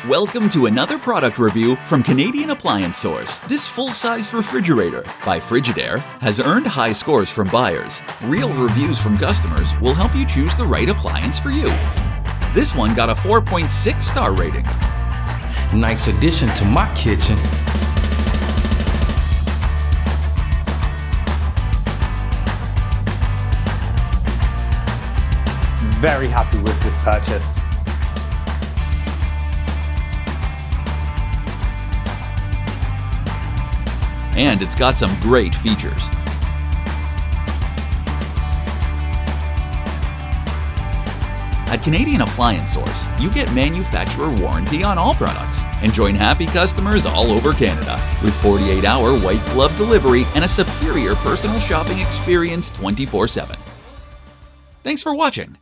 Welcome to another product review from Canadian Appliance Source. This full-size refrigerator by Frigidaire has earned high scores from buyers. Real reviews from customers will help you choose the right appliance for you. This one got a 4.6 star rating. Nice addition to my kitchen. Very happy with this purchase. And it's got some great features. At Canadian Appliance Source, you get manufacturer warranty on all products and join happy customers all over Canada with 48-hour white glove delivery and a superior personal shopping experience 24/7. Thanks for watching.